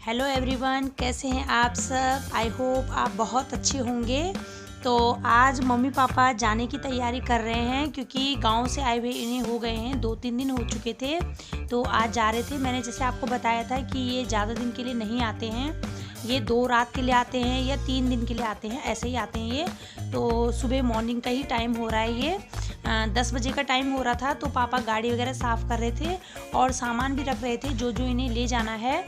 Hello everyone, कैसे हैं आप सब। आई होप आप बहुत अच्छे होंगे। तो आज मम्मी पापा जाने की तैयारी कर रहे हैं क्योंकि गांव से आए हुए इन्हें हो गए हैं 2-3 दिन हो चुके थे। तो आज जा रहे थे। मैंने जैसे आपको बताया था कि ये ज़्यादा दिन के लिए नहीं आते हैं, ये 2 रात के लिए आते हैं या 3 दिन के लिए आते हैं, ऐसे ही आते हैं ये। तो सुबह मॉर्निंग का ही टाइम हो रहा है, ये 10 बजे का टाइम हो रहा था। तो पापा गाड़ी वगैरह साफ़ कर रहे थे और सामान भी रख रहे थे जो जो इन्हें ले जाना है।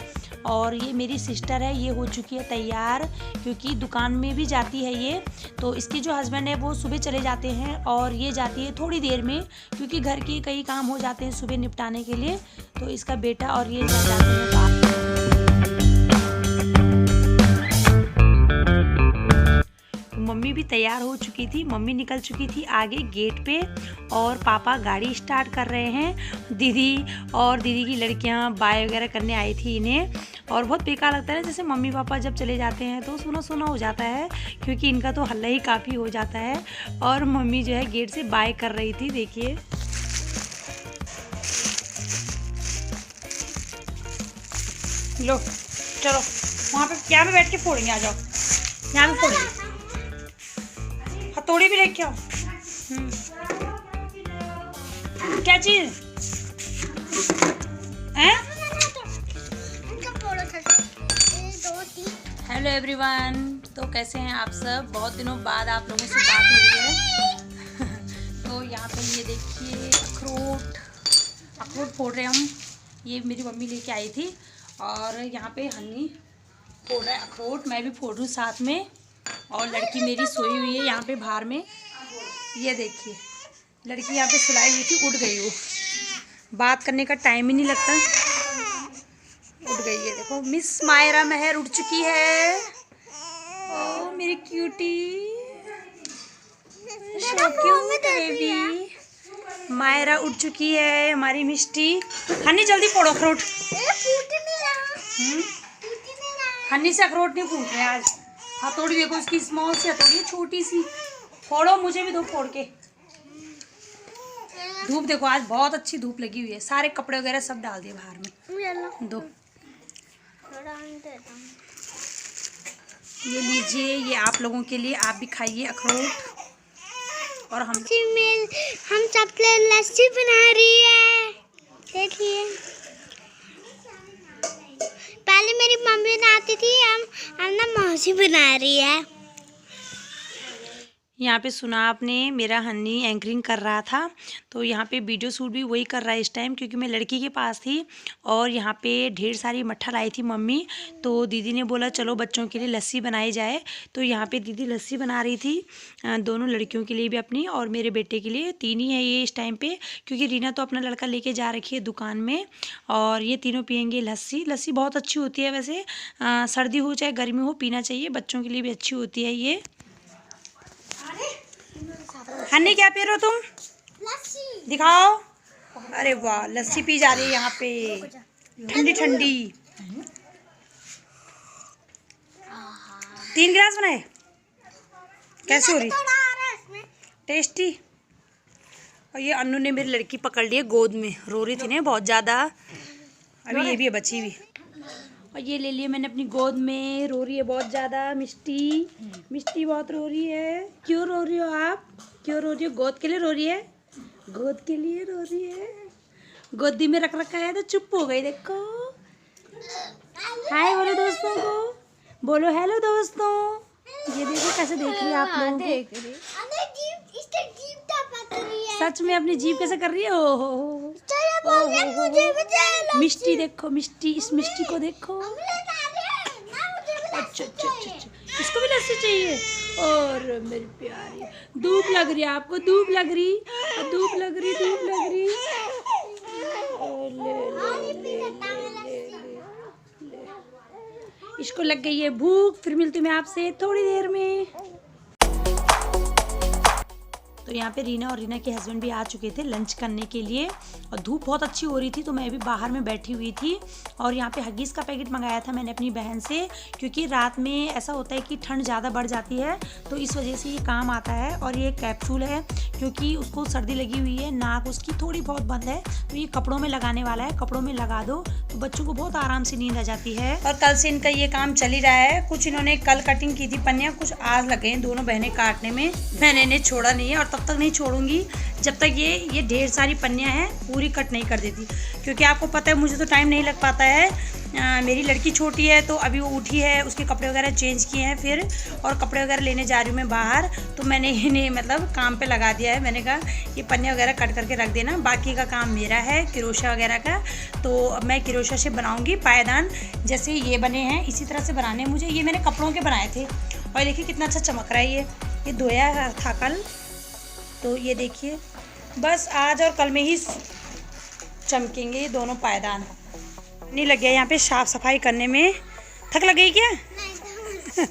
और ये मेरी सिस्टर है, ये हो चुकी है तैयार क्योंकि दुकान में भी जाती है ये। तो इसके जो हस्बैंड है वो सुबह चले जाते हैं और ये जाती है थोड़ी देर में क्योंकि घर के कई काम हो जाते हैं सुबह निपटाने के लिए। तो इसका बेटा और ये चल जाते हैं बाहर। मम्मी भी तैयार हो चुकी थी, मम्मी निकल चुकी थी आगे गेट पे और पापा गाड़ी स्टार्ट कर रहे हैं। दीदी और दीदी की लड़कियां बाय वगैरह करने आई थी इन्हें। और बहुत बेकार लगता है जैसे मम्मी पापा जब चले जाते हैं तो सुना सुना हो जाता है क्योंकि इनका तो हल्ला ही काफ़ी हो जाता है। और मम्मी जो है गेट से बाय कर रही थी, देखिए। लो चलो वहाँ पे यहाँ पे बैठ के फोड़ेंगे, आ जाओ यहाँ पे फोड़ेंगे। हथौड़ी भी लेके आओ। क्या चीज है? हेलो एवरीवन, तो कैसे हैं आप सब। बहुत दिनों बाद आप लोगों से बात हुई है। तो यहाँ पे ये देखिए अखरोट फोड़ रहे हम। ये मेरी मम्मी लेके आई थी और यहाँ पे हनी फोड़ रहा है अखरोट, मैं भी फोड़ रही हूँ साथ में। और लड़की मेरी सोई हुई है यहाँ पे बाहर में। ये देखिए लड़की यहाँ पे सुलाई हुई थी, उठ गई वो। बात करने का टाइम ही नहीं लगता, उठ गई है। देखो मिस मायरा महर उठ चुकी है। ओ मेरी cutie, so cute baby. Myra उठ चुकी है हमारी मिष्टी। हनी जल्दी फोड़ो अखरोट। हनी से अखरोट नहीं फूट रहे आज। हथौड़ी देखो इसकी स्मॉल सी हथौड़ी है, छोटी सी। फोड़ो, मुझे भी दो फोड़ के। धूप देखो आज बहुत अच्छी धूप लगी हुई है। सारे कपड़े वगैरह सब डाल दिए बाहर में। दो ये लीजिए, ये आप लोगों के लिए, आप भी खाइए अखरोट। और हम सब लस्सी बना रही है, देखिए। पहले मेरी मम्मी बनाती थी, हम ना मौसी बना रही है। यहाँ पे सुना आपने, मेरा हनी एंकरिंग कर रहा था। तो यहाँ पे वीडियो शूट भी वही कर रहा है इस टाइम क्योंकि मैं लड़की के पास थी। और यहाँ पे ढेर सारी मट्ठा लाई थी मम्मी। तो दीदी ने बोला चलो बच्चों के लिए लस्सी बनाई जाए। तो यहाँ पे दीदी लस्सी बना रही थी, दोनों लड़कियों के लिए भी अपनी और मेरे बेटे के लिए। 3 ही है ये इस टाइम पे क्योंकि रीना तो अपना लड़का लेके जा रखी है दुकान में। और ये तीनों पियेंगे लस्सी। लस्सी बहुत अच्छी होती है वैसे, सर्दी हो चाहे गर्मी हो पीना चाहिए, बच्चों के लिए भी अच्छी होती है ये। हन्नी क्या पी रहे हो तुम? लस्सी दिखाओ। अरे वाह, लस्सी पी जा रही है यहाँ पे, ठंडी ठंडी। 3 गिलास बनाए, कैसे हो रही? टेस्टी। और ये अन्नू ने मेरी लड़की पकड़ ली है गोद में, रो रही थी ना बहुत ज़्यादा। अभी ये भी है बची हुई। और ये ले लिए मैंने अपनी गोद में, रो रही है बहुत ज़्यादा मिष्टी। मिष्टी बहुत रो रही है। क्यों रो रही हो आप? क्यों रो रही हो? गोद के लिए रो रही है, गोद के लिए रो रही है। गोदी में रख रखा है तो चुप हो गई। देखो हाय बोलो दोस्तों को, बोलो हेलो दोस्तों। ये देखो कैसे देख रही है आप लोगों को। सच में अपनी जीभ कैसे कर रही है। ओ हो मिष्टी देखो, मिष्टी, इस मिष्टी को देखो। अच्छा अच्छा अच्छा, इसको भी लस्सी चाहिए। और मेरी प्यारी, धूप लग रही है आपको, धूप लग रही, धूप लग रही, धूप लग रही। इसको लग गई है भूख। फिर मिलती मैं आपसे थोड़ी देर में। तो यहाँ पे रीना और रीना के हस्बैंड भी आ चुके थे लंच करने के लिए और धूप बहुत अच्छी हो रही थी तो मैं भी बाहर में बैठी हुई थी। और यहाँ पे हग्गीज़ का पैकेट मंगाया था मैंने अपनी बहन से, क्योंकि रात में ऐसा होता है कि ठंड ज़्यादा बढ़ जाती है तो इस वजह से ये काम आता है। और ये कैप्सूल है क्योंकि उसको सर्दी लगी हुई है, नाक उसकी थोड़ी बहुत बंद है, तो ये कपड़ों में लगाने वाला है। कपड़ों में लगा दो तो बच्चों को बहुत आराम से नींद आ जाती है। और कल से इनका ये काम चल ही रहा है। कुछ इन्होंने कल कटिंग की थी पन्नियाँ, कुछ आज लगे हैं दोनों बहनें काटने में। मैंने इन्हें छोड़ा नहीं है और तब तक नहीं छोड़ूंगी जब तक ये ढेर सारी पन्नियाँ हैं पूरी कट नहीं कर देती, क्योंकि आपको पता है मुझे तो टाइम नहीं लग पाता है। मेरी लड़की छोटी है तो अभी वो उठी है, उसके कपड़े वगैरह चेंज किए हैं फिर, और कपड़े वगैरह लेने जा रही हूँ मैं बाहर, तो मैंने इन्हें मतलब काम पे लगा दिया है। मैंने कहा ये पन्ने वगैरह कट करके रख देना, बाकी का काम मेरा है किरोशा वगैरह का। तो अब मैं किरोशा से बनाऊँगी पायदान, जैसे ये बने हैं इसी तरह से बनाने हैं मुझे। ये मैंने कपड़ों के बनाए थे और देखिए कितना अच्छा चमक रहा है। ये धोया था कल, तो ये देखिए बस आज और कल में ही चमकेंगे ये दोनों पायदान। नहीं लग गया यहाँ पे साफ सफाई करने में, थक लग गई क्या?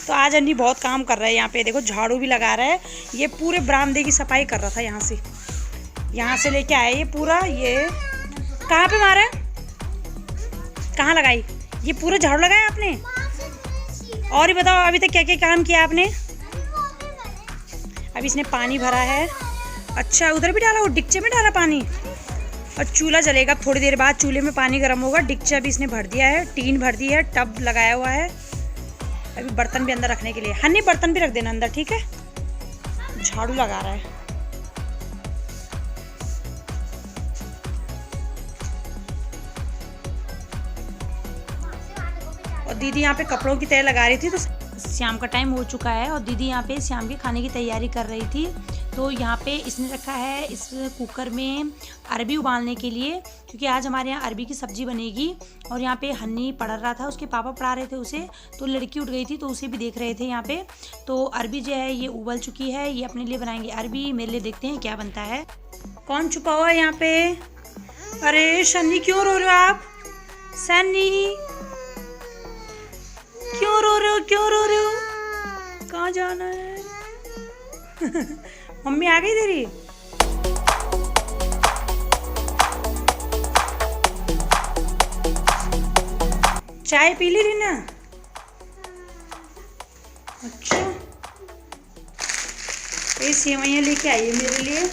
तो आज अन्नी बहुत काम कर रहा है यहाँ पे, देखो झाड़ू भी लगा रहा है। ये पूरे बरामदे की सफाई कर रहा था, यहाँ से लेके आया ये पूरा। ये कहाँ पे मारा है, कहाँ लगाई? ये पूरा झाड़ू लगाया आपने? और ही बताओ अभी तक क्या क्या काम किया आपने? अभी इसने पानी भरा है। अच्छा उधर भी डाला, वो डिक्चे में डाला पानी। और चूल्हा जलेगा थोड़ी देर बाद, चूल्हे में पानी गर्म होगा। डिक्चा भी इसने भर दिया है, टीन भर दी है, टब लगाया हुआ है। अभी बर्तन भी अंदर रखने के लिए, हन्नी बर्तन भी रख देना अंदर, ठीक है? झाड़ू लगा रहा है। और दीदी यहाँ पे कपड़ों की तय लगा रही थी, तो शाम का टाइम हो चुका है और दीदी यहाँ पे शाम के खाने की तैयारी कर रही थी। तो यहाँ पे इसने रखा है इस कुकर में अरबी उबालने के लिए, क्योंकि आज हमारे यहाँ अरबी की सब्ज़ी बनेगी। और यहाँ पे हन्नी पढ़ रहा था, उसके पापा पढ़ा रहे थे उसे, तो लड़की उठ गई थी तो उसे भी देख रहे थे यहाँ पे। तो अरबी जो है ये उबल चुकी है, ये अपने लिए बनाएंगे अरबी, मेरे लिए देखते हैं क्या बनता है। कौन छुपा हुआ है यहाँ पे? अरे सन्नी क्यों रो रहे हो आप? सन्नी क्यों रो रहे हो, क्यों रो रहे हो? कहाँ जाना है? मम्मी आ गई तेरी? चाय पी ली रीना? अच्छा ये सेवइयाँ लेके आई है मेरे लिए,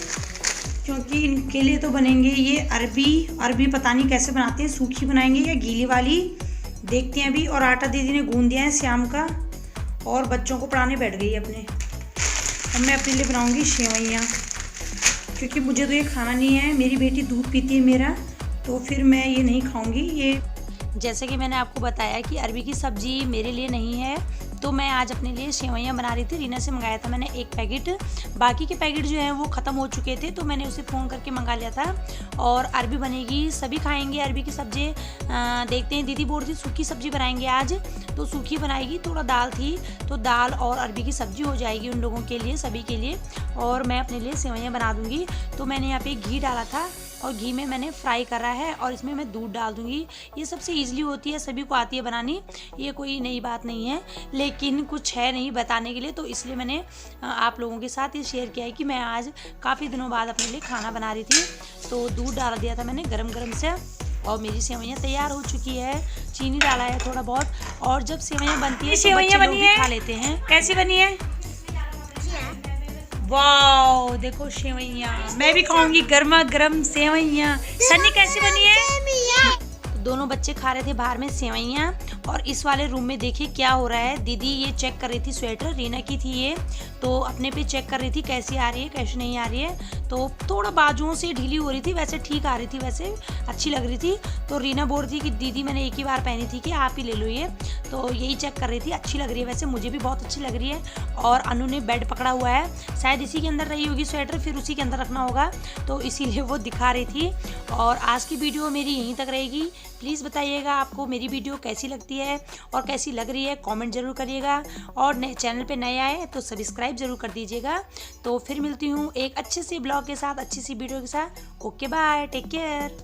क्योंकि इनके लिए तो बनेंगे ये अरबी पता नहीं कैसे बनाते हैं, सूखी बनाएंगे या गीली वाली, देखते हैं अभी। और आटा दीदी ने गूंद दिया है शाम का, और बच्चों को पढ़ाने बैठ गई अपने। अब मैं अपने लिए बनाऊंगी सेवइयाँ, क्योंकि मुझे तो ये खाना नहीं है। मेरी बेटी दूध पीती है मेरा, तो फिर मैं ये नहीं खाऊंगी। ये जैसे कि मैंने आपको बताया कि अरबी की सब्ज़ी मेरे लिए नहीं है, तो मैं आज अपने लिए सेवइयाँ बना रही थी। रीना से मंगाया था मैंने एक पैकेट, बाकी के पैकेट जो हैं वो ख़त्म हो चुके थे, तो मैंने उसे फ़ोन करके मंगा लिया था। और अरबी बनेगी, सभी खाएंगे अरबी की सब्ज़ी। देखते हैं, दीदी बोल रही थी सूखी सब्ज़ी बनाएंगे आज, तो सूखी बनाएगी। थोड़ा दाल थी तो दाल और अरबी की सब्ज़ी हो जाएगी उन लोगों के लिए, सभी के लिए। और मैं अपने लिए सेवइयाँ बना दूँगी। तो मैंने यहाँ पे घी डाला था और घी में मैंने फ्राई करा है, और इसमें मैं दूध डाल दूँगी। ये सबसे ईजिली होती है, सभी को आती है बनानी, ये कोई नई बात नहीं है, लेकिन कुछ है नहीं बताने के लिए, तो इसलिए मैंने आप लोगों के साथ ये शेयर किया है कि मैं आज काफ़ी दिनों बाद अपने लिए खाना बना रही थी। तो दूध डाल दिया था मैंने गरम गरम से, और मेरी सेवइयाँ तैयार हो चुकी है। चीनी डाला है थोड़ा बहुत, और जब सेवइयाँ बनती है तो बच्चे लोग भी खा लेते हैं। कैसी बनी है? वाओ देखो सेवइयाँ, मैं भी खाऊंगी गर्मा गर्म सेवइयाँ। सन्नी कैसी बनी है? दोनों बच्चे खा रहे थे बाहर में सेवइयाँ, और इस वाले रूम में देखिए क्या हो रहा है। दीदी ये चेक कर रही थी, स्वेटर रीना की थी ये, तो अपने पे चेक कर रही थी कैसी आ रही है कैसी नहीं आ रही है। तो थोड़ा बाजुओं से ढीली हो रही थी, वैसे ठीक आ रही थी, वैसे अच्छी लग रही थी। तो रीना बोल रही थी कि दीदी मैंने एक ही बार पहनी थी कि आप ही ले लो ये, तो यही चेक कर रही थी। अच्छी लग रही है वैसे, मुझे भी बहुत अच्छी लग रही है। और अनु ने बेड पकड़ा हुआ है, शायद इसी के अंदर रही होगी स्वेटर, फिर उसी के अंदर रखना होगा, तो इसीलिए वो दिखा रही थी। और आज की वीडियो मेरी यहीं तक रहेगी। प्लीज़ बताइएगा आपको मेरी वीडियो कैसी लगती है और कैसी लग रही है, कमेंट ज़रूर करिएगा। और नए चैनल पे नए आए तो सब्सक्राइब ज़रूर कर दीजिएगा। तो फिर मिलती हूँ एक अच्छे से ब्लॉग के साथ, अच्छी सी वीडियो के साथ। Okay bye, take care.